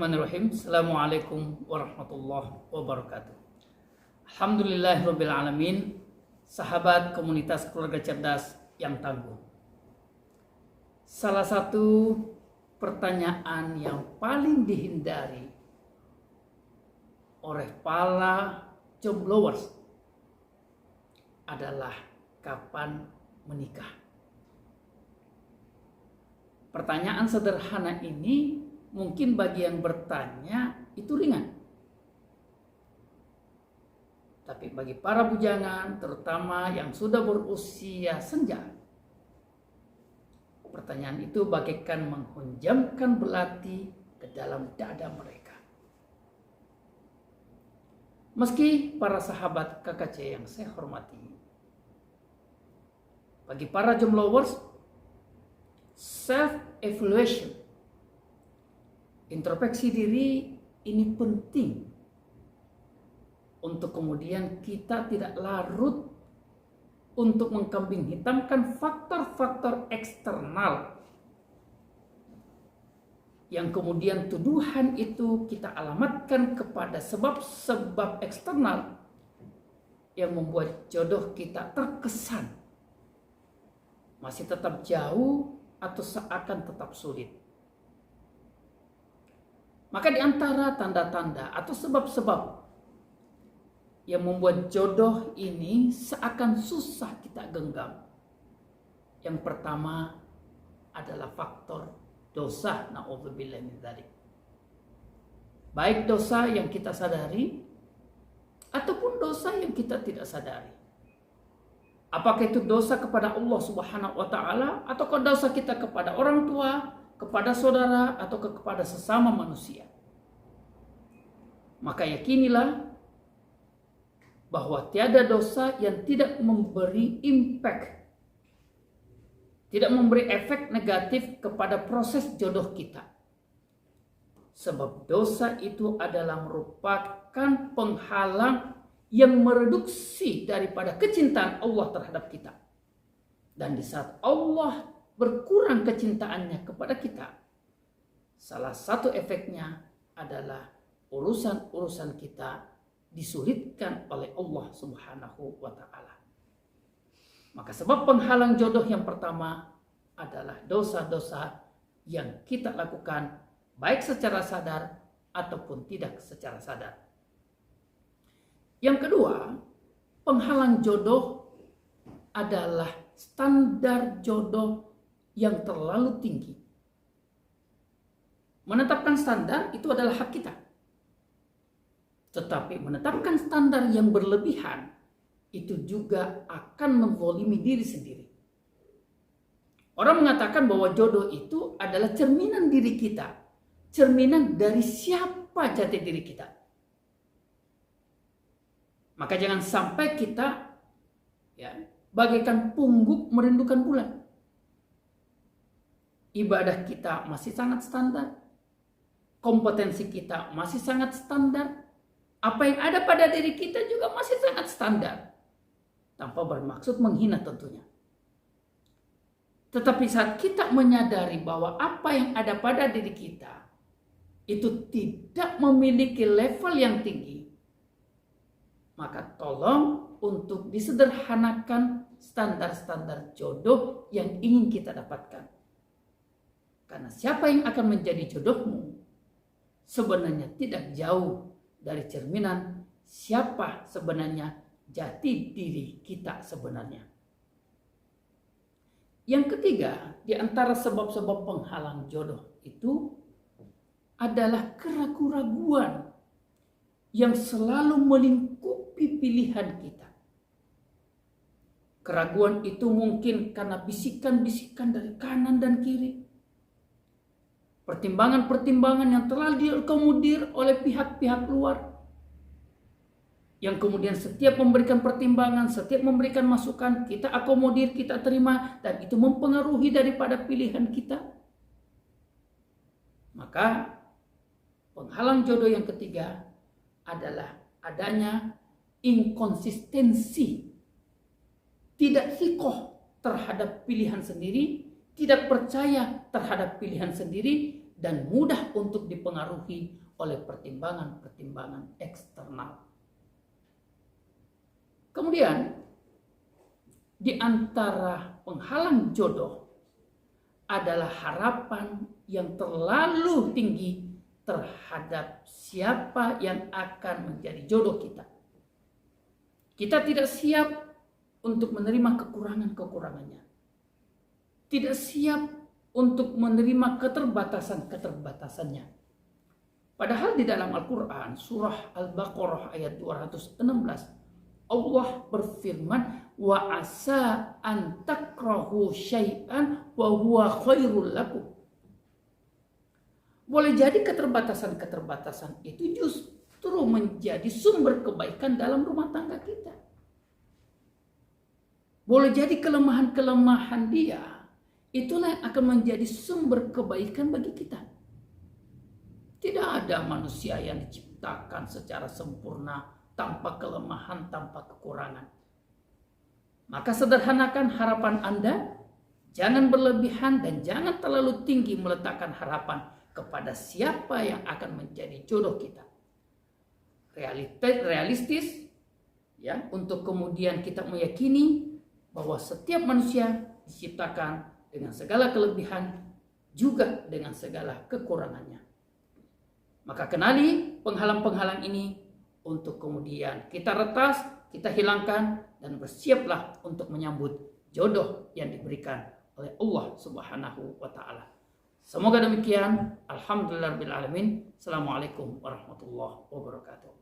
Bismillahirrahmanirrahim. Assalamualaikum warahmatullahi wabarakatuh. Alhamdulillahirabbil alamin. Sahabat komunitas keluarga cerdas yang tangguh. Salah satu pertanyaan yang paling dihindari oleh para jombloers adalah kapan menikah. Pertanyaan sederhana ini mungkin bagi yang bertanya itu ringan. Tapi bagi para bujangan, terutama yang sudah berusia senja, pertanyaan itu bagaikan menghunjamkan belati ke dalam dada mereka. Meski para sahabat KKC yang saya hormati, bagi para jombloers, self-evaluation, introspeksi diri ini penting untuk kemudian kita tidak larut untuk mengkambing hitamkan faktor-faktor eksternal yang kemudian tuduhan itu kita alamatkan kepada sebab-sebab eksternal yang membuat jodoh kita terkesan masih tetap jauh atau seakan tetap sulit. Maka di antara tanda-tanda atau sebab-sebab yang membuat jodoh ini seakan susah kita genggam, yang pertama adalah faktor dosa. Na'udzubillah min dzalik. Baik dosa yang kita sadari ataupun dosa yang kita tidak sadari. Apakah itu dosa kepada Allah Subhanahu wa taala ataukah dosa kita kepada orang tua, kepada saudara, atau kepada sesama manusia. Maka yakinilah bahwa tiada dosa yang tidak memberi impact, tidak memberi efek negatif kepada proses jodoh kita. Sebab dosa itu adalah merupakan penghalang yang mereduksi daripada kecintaan Allah terhadap kita. Dan di saat Allah berkurang kecintaannya kepada kita, salah satu efeknya adalah urusan-urusan kita disulitkan oleh Allah Subhanahu wa taala. Maka sebab penghalang jodoh yang pertama adalah dosa-dosa yang kita lakukan baik secara sadar ataupun tidak secara sadar. Yang kedua, penghalang jodoh adalah standar jodoh yang terlalu tinggi. Menetapkan standar itu adalah hak kita. Tetapi menetapkan standar yang berlebihan itu juga akan menzalimi diri sendiri. Orang mengatakan bahwa jodoh itu adalah cerminan diri kita, cerminan dari siapa jati diri kita. Maka jangan sampai kita bagaikan pungguk merindukan bulan. Ibadah kita masih sangat standar, kompetensi kita masih sangat standar, apa yang ada pada diri kita juga masih sangat standar. Tanpa bermaksud menghina tentunya. Tetapi saat kita menyadari bahwa apa yang ada pada diri kita itu tidak memiliki level yang tinggi, maka tolong untuk disederhanakan standar-standar jodoh yang ingin kita dapatkan. Karena siapa yang akan menjadi jodohmu sebenarnya tidak jauh dari cerminan siapa sebenarnya jati diri kita sebenarnya. Yang ketiga, di antara sebab-sebab penghalang jodoh itu adalah keraguan-raguan yang selalu melingkupi pilihan kita. Keraguan itu mungkin karena bisikan-bisikan dari kanan dan kiri. Pertimbangan-pertimbangan yang telah diakomodir oleh pihak-pihak luar. Yang kemudian setiap memberikan pertimbangan, setiap memberikan masukan, kita akomodir, kita terima, dan itu mempengaruhi daripada pilihan kita. Maka penghalang jodoh yang ketiga adalah adanya inkonsistensi, tidak hikoh terhadap pilihan sendiri, tidak percaya terhadap pilihan sendiri, dan mudah untuk dipengaruhi oleh pertimbangan-pertimbangan eksternal. Kemudian, di antara penghalang jodoh adalah harapan yang terlalu tinggi terhadap siapa yang akan menjadi jodoh kita. Kita tidak siap untuk menerima kekurangan-kekurangannya. Tidak siap untuk menerima keterbatasan-keterbatasannya. Padahal di dalam Al-Quran, surah Al-Baqarah ayat 216, Allah berfirman, wa asa an takrahu syai'an wa huwa khairul lakum. Boleh jadi keterbatasan-keterbatasan itu justru menjadi sumber kebaikan dalam rumah tangga kita. Boleh jadi kelemahan-kelemahan dia, itulah yang akan menjadi sumber kebaikan bagi kita. Tidak ada manusia yang diciptakan secara sempurna, tanpa kelemahan, tanpa kekurangan. Maka sederhanakan harapan Anda, jangan berlebihan dan jangan terlalu tinggi meletakkan harapan kepada siapa yang akan menjadi jodoh kita. Realistis, ya, untuk kemudian kita meyakini bahwa setiap manusia diciptakan dengan segala kelebihan, juga dengan segala kekurangannya. Maka kenali penghalang-penghalang ini untuk kemudian kita retas, kita hilangkan, dan bersiaplah untuk menyambut jodoh yang diberikan oleh Allah Subhanahu wa Ta'ala. Semoga demikian. Alhamdulillahirabbil alamin. Assalamualaikum warahmatullahi wabarakatuh.